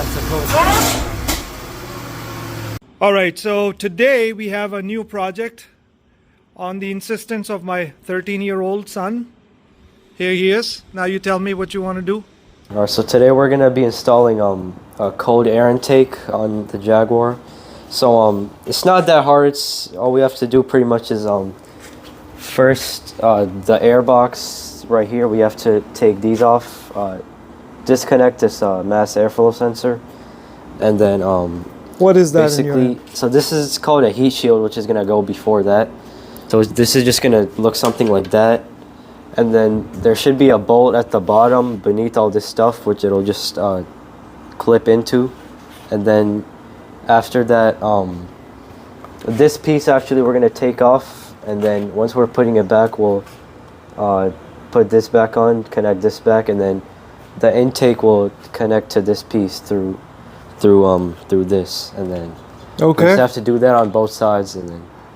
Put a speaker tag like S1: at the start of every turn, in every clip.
S1: suppose. Alright, so today we have a new project on the insistence of my 13-year-old son. Here he is. Now you tell me what you want to do.
S2: Alright, so today we're going to be installing a cold air intake on the Jaguar. So it's not that hard. It's all we have to do pretty much is first the airbox right here, we have to take these off, disconnect this mass airflow sensor, and then
S1: what is that
S2: basically, so this is called a heat shield, which is going to go before that. So this is just going to look something like that. And then there should be a bolt at the bottom beneath all this stuff, which it'll just clip into. And then after that, this piece actually we're going to take off. And then once we're putting it back, we'll put this back on, connect this back, and then the intake will connect to this piece through this. And then we just have to do that on both sides.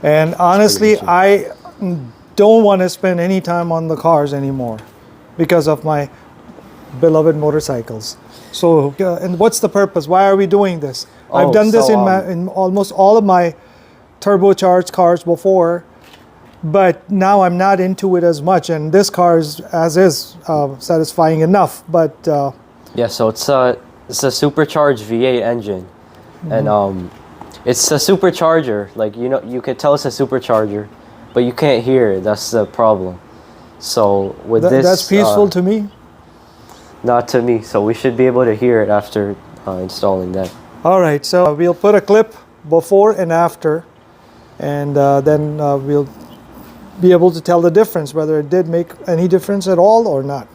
S1: And honestly, I don't want to spend any time on the cars anymore because of my beloved motorcycles. So, and what's the purpose? Why are we doing this? I've done this in almost all of my turbocharged cars before, but now I'm not into it as much. And this car is satisfying enough. But
S2: yeah, so it's a supercharged V8 engine, and it's a supercharger. Like, you know, you could tell it's a supercharger, but you can't hear it. That's the problem. So with this,
S1: that's peaceful to me.
S2: Not to me. So we should be able to hear it after installing that.
S1: All right. So we'll put a clip before and after, and then we'll be able to tell the difference, whether it did make any difference at all or not.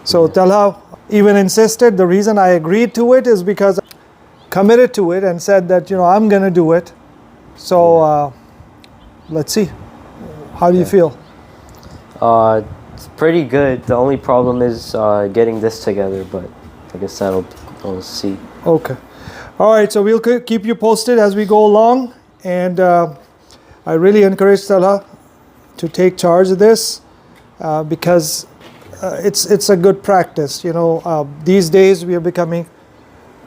S1: So Talha even insisted. The reason I agreed to it is because I committed to it and said that, you know, I'm going to do it. So let's see. How do you feel?
S2: It's pretty good. The only problem is getting this together, but I guess we'll see. Okay.
S1: All right, so we'll keep you posted as we go along. And I really encourage Talha to take charge of this because it's a good practice. You know, these days we are becoming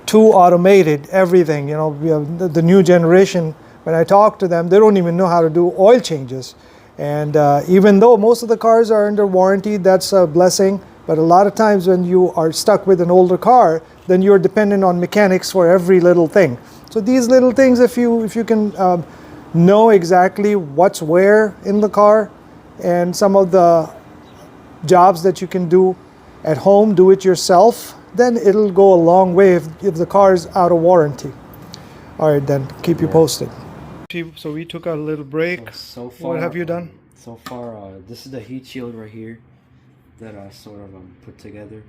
S1: too automated, everything. You know, we have the new generation. When I talk to them, they don't even know how to do oil changes. And even though most of the cars are under warranty, that's a blessing. But a lot of times when you are stuck with an older car, then you're dependent on mechanics for every little thing. So these little things, if you can know exactly what's where in the car, and some of the jobs that you can do at home, do it yourself, then it'll go a long way if the car is out of warranty. All right, then keep you posted. So we took a little break.
S2: So far,
S1: what have you done?
S2: So far, this is the heat shield right here that I sort of put together.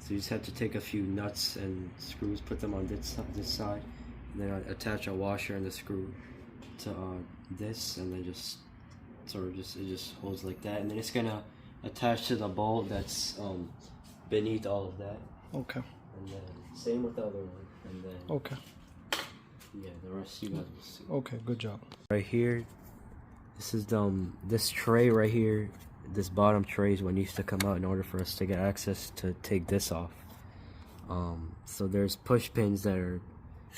S2: So you just have to take a few nuts and screws, put them on this side, and then attach a washer and the screw to this, and then just sort of it just holds like that, and then it's gonna attach to the bolt that's beneath all of that.
S1: Okay.
S2: And then same with the other one, and then
S1: okay.
S2: Yeah, the rest you guys will see.
S1: Okay, good job.
S2: Right here, this is this tray right here. This bottom tray is what needs to come out in order for us to get access to take this off. So there's push pins that are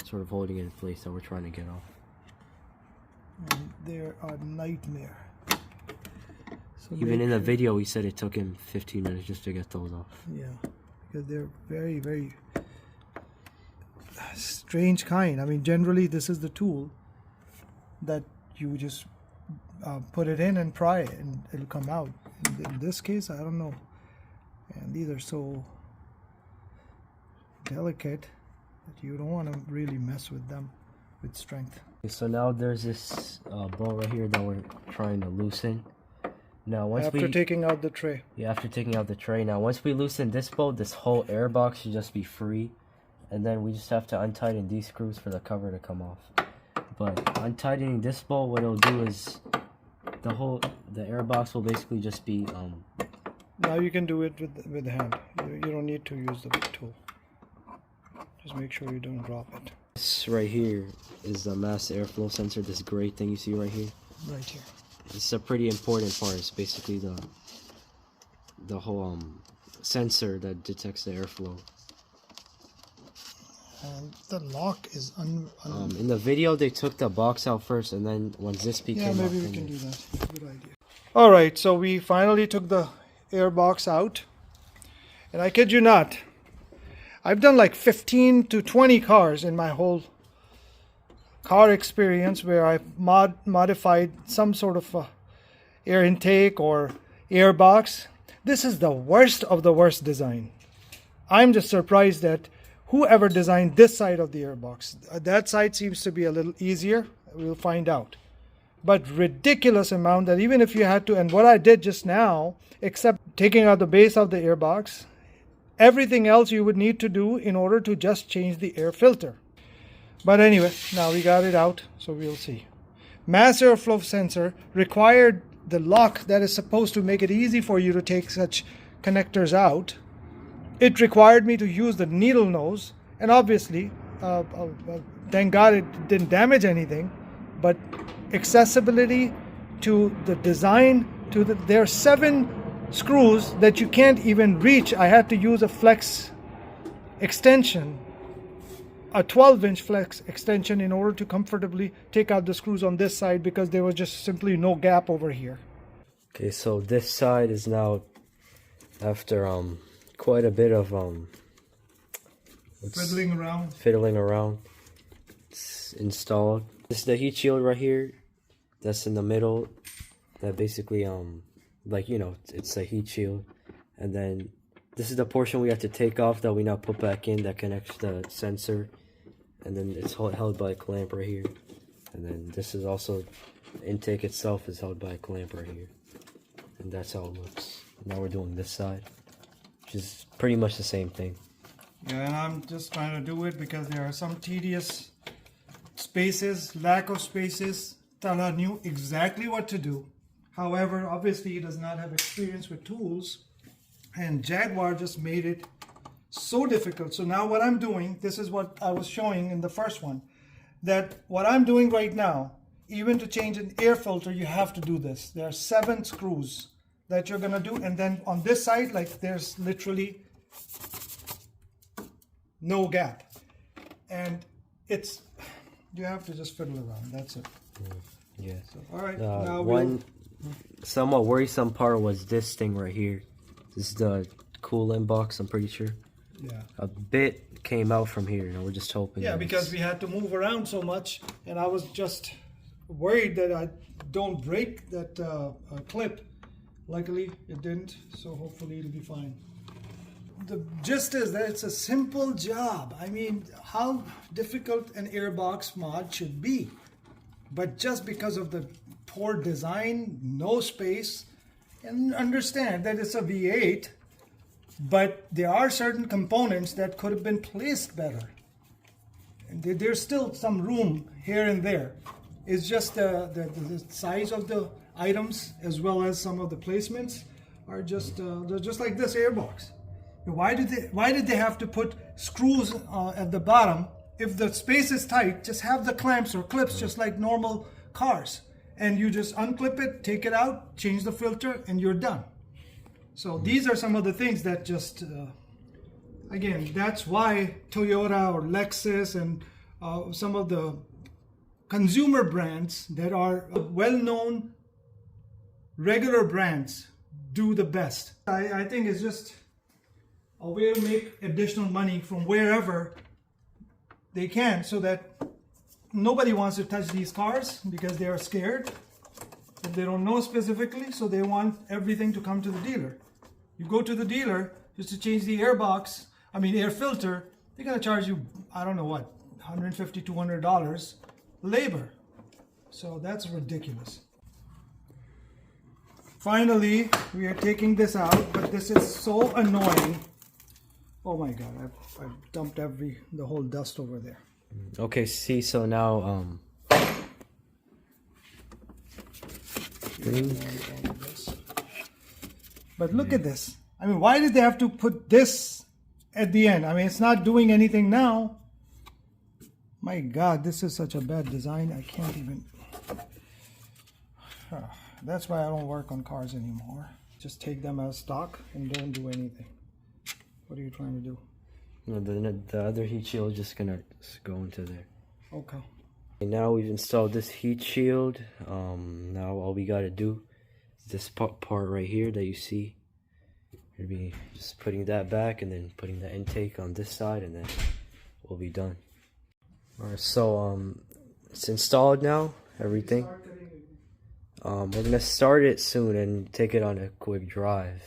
S2: sort of holding it in place that we're trying to get off.
S1: And they're a nightmare. So
S2: even in the video, he said it took him 15 minutes just to get those off.
S1: Yeah, because they're very, very strange kind. I mean, generally this is the tool that you just put it in and pry it and it'll come out. In this case, I don't know. And these are so delicate that you don't want to really mess with them with strength.
S2: So now there's this bolt right here that we're trying to loosen. Now after
S1: taking out the tray.
S2: Yeah, after taking out the tray. Now once we loosen this bolt, this whole airbox should just be free. And then we just have to untighten these screws for the cover to come off. But untightening this bolt, what it'll do is the airbox will basically just be
S1: now you can do it with the hand. You don't need to use the tool. Just make sure you don't drop it.
S2: This right here is the mass airflow sensor, this gray thing you see right here.
S1: Right here.
S2: It's a pretty important part. It's basically the whole sensor that detects the airflow.
S1: The lock is
S2: in the video they took the box out first, and then once this became
S1: yeah, maybe we can do that. Good idea. All right, so we finally took the airbox out, and I kid you not, I've done like 15 to 20 cars in my whole car experience where I've modified some sort of air intake or airbox. This is the worst of the worst design. I'm just surprised that whoever designed this side of the airbox. That side seems to be a little easier. We'll find out. But ridiculous amount that even if you had to, and what I did just now, except taking out the base of the airbox, everything else you would need to do in order to just change the air filter. But anyway, now we got it out, so we'll see. Mass airflow sensor required the lock that is supposed to make it easy for you to take such connectors out. It required me to use the needle nose, and obviously, thank God it didn't damage anything, but accessibility to the design, there are 7 screws that you can't even reach. I had to use a flex extension, a 12-inch flex extension, in order to comfortably take out the screws on this side because there was just simply no gap over here.
S2: Okay, so this side is now, after quite a bit of fiddling around, it's installed. This is the heat shield right here that's in the middle, that basically like, you know, it's a heat shield. And then this is the portion we have to take off that we now put back in, that connects the sensor, and then it's held by a clamp right here. And then this is also, the intake itself is held by a clamp right here, and that's how it looks. Now we're doing this side, which is pretty much the same thing.
S1: Yeah, and I'm just trying to do it because there are some tedious spaces, lack of spaces. Tala knew exactly what to do. However, obviously he does not have experience with tools, and Jaguar just made it so difficult. So now what I'm doing, this is what I was showing in the first one, that what I'm doing right now, even to change an air filter, you have to do this. There are 7 screws that you're gonna do, and then on this side, like, there's literally no gap, and it's, you have to just fiddle around. That's it.
S2: Yeah.
S1: So, all right.
S2: Now one somewhat worrisome part was this thing right here. This is the coolant box, I'm pretty sure.
S1: Yeah.
S2: A bit came out from here, and we're just hoping.
S1: Yeah, because we had to move around so much, and I was just worried that I don't break that clip. Luckily, it didn't, so hopefully it'll be fine. The gist is that it's a simple job. I mean, how difficult an airbox mod should be. But just because of the poor design, no space, and understand that it's a V8, but there are certain components that could have been placed better. And there's still some room here and there. It's just the size of the items, as well as some of the placements, are just they're just like this airbox. Why did they have to put screws at the bottom? If the space is tight, just have the clamps or clips just like normal cars, and you just unclip it, take it out, change the filter, and you're done. So these are some of the things that just again, that's why Toyota or Lexus and some of the consumer brands that are well-known regular brands do the best. I think it's just a way to make additional money from wherever they can, so that nobody wants to touch these cars because they are scared and they don't know specifically, so they want everything to come to the dealer. You go to the dealer just to change the air filter, they're gonna charge you, I don't know what, $150, $200 labor. So that's ridiculous. Finally, we are taking this out, but this is so annoying. Oh my God, I've dumped the whole dust over there.
S2: Okay, see, so now,
S1: But look at this. I mean, why did they have to put this at the end? I mean, it's not doing anything now. My God, this is such a bad design. I can't even. That's why I don't work on cars anymore. Just take them as stock and don't do anything. What are you trying to do?
S2: No, the other heat shield is just gonna go into there.
S1: Okay.
S2: And now we've installed this heat shield. Now all we gotta do is this part right here that you see. We'll be just putting that back and then putting the intake on this side, and then we'll be done. Alright, so it's installed now, everything. We're gonna start it soon and take it on a quick drive.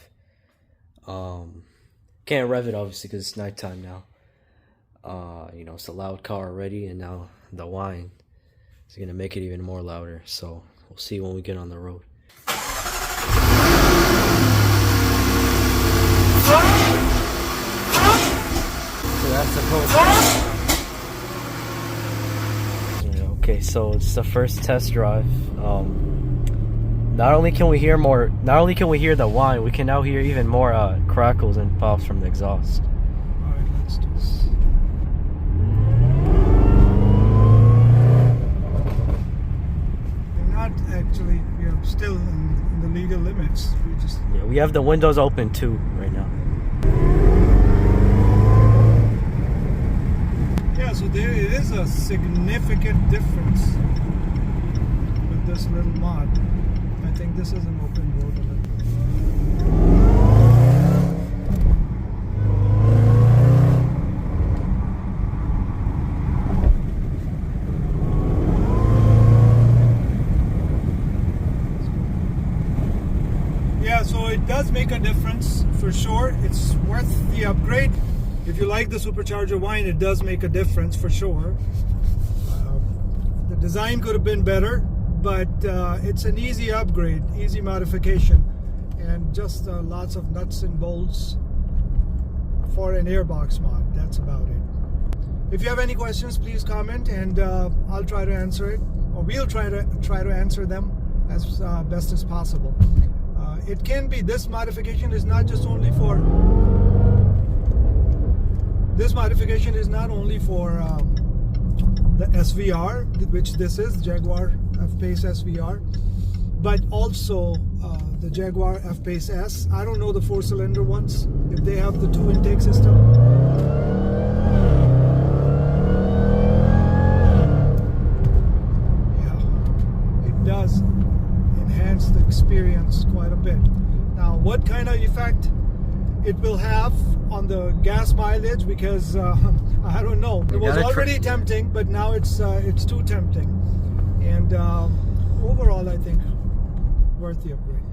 S2: Can't rev it obviously because it's nighttime now. You know, it's a loud car already, and now the whine is gonna make it even more louder. So we'll see when we get on the road. So that's supposed to... Okay, so it's the first test drive. Not only can we hear the whine, we can now hear even more crackles and pops from the exhaust.
S1: Alright, let's do this. They're not actually, we are still in the legal limits.
S2: Yeah, we have the windows open too right now.
S1: Yeah, so there it is a significant difference with this little mod. I think this is an open road a little bit. Yeah, so it does make a difference for sure. It's worth the upgrade. If you like the supercharger whine, it does make a difference for sure. The design could have been better, but it's an easy upgrade, easy modification, and just lots of nuts and bolts for an Airbox mod. That's about it. If you have any questions, please comment, and I'll try to answer it, or we'll try to answer them as best as possible. It can be, this modification is not just only for the SVR, which this is, Jaguar Fpace SVR, but also the Jaguar Fpace S. I don't know the 4-cylinder ones, if they have the 2 intake system. Yeah, it does enhance the experience quite a bit. Now, what kind of effect it will have on the gas mileage, because I don't know. It was already tempting, but now it's too tempting. And overall, I think worth the upgrade.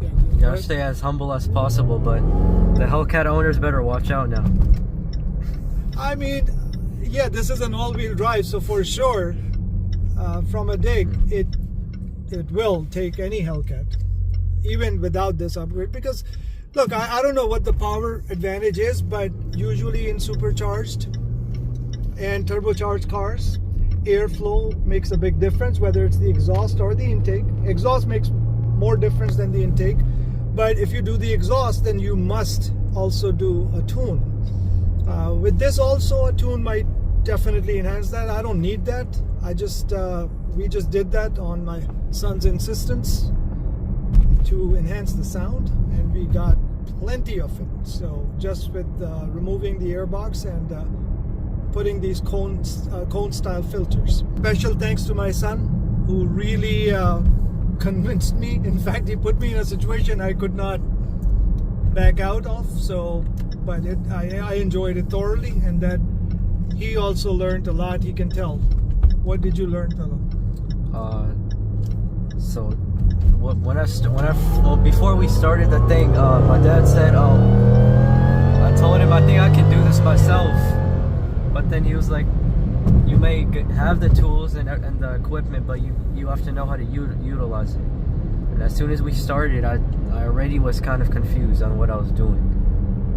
S2: Yeah, you gotta stay as humble as possible, but the Hellcat owners better watch out now.
S1: I mean, yeah, this is an all-wheel drive, so for sure, from a dig, it will take any Hellcat, even without this upgrade, because. Look, I don't know what the power advantage is, but usually in supercharged and turbocharged cars, airflow makes a big difference, whether it's the exhaust or the intake. Exhaust makes more difference than the intake, but if you do the exhaust, then you must also do a tune. With this also, a tune might definitely enhance that. I don't need that. We just did that on my son's insistence to enhance the sound, and we got plenty of it. So just with removing the airbox and putting these cone style filters. Special thanks to my son, who really convinced me. In fact, he put me in a situation I could not back out of. So, but I enjoyed it thoroughly, and that he also learned a lot. He can tell. What did you learn, Tala?
S2: Before we started the thing, my dad said, I told him I think I can do this myself, but then he was like, you may have the tools and the equipment, but you have to know how to utilize it. And as soon as we started, I already was kind of confused on what I was doing.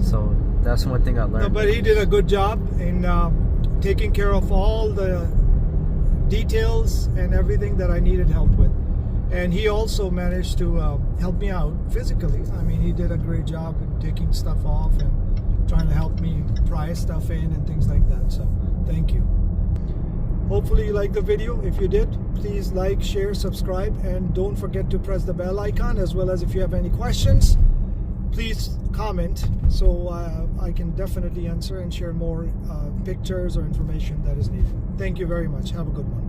S2: So that's one thing I learned.
S1: No, but he did a good job in taking care of all the details and everything that I needed help with. And he also managed to help me out physically. I mean, he did a great job in taking stuff off and trying to help me pry stuff in and things like that. So thank you. Hopefully you liked the video. If you did, please like, share, subscribe, and don't forget to press the bell icon, as well as if you have any questions, please comment so I can definitely answer and share more pictures or information that is needed. Thank you very much. Have a good one.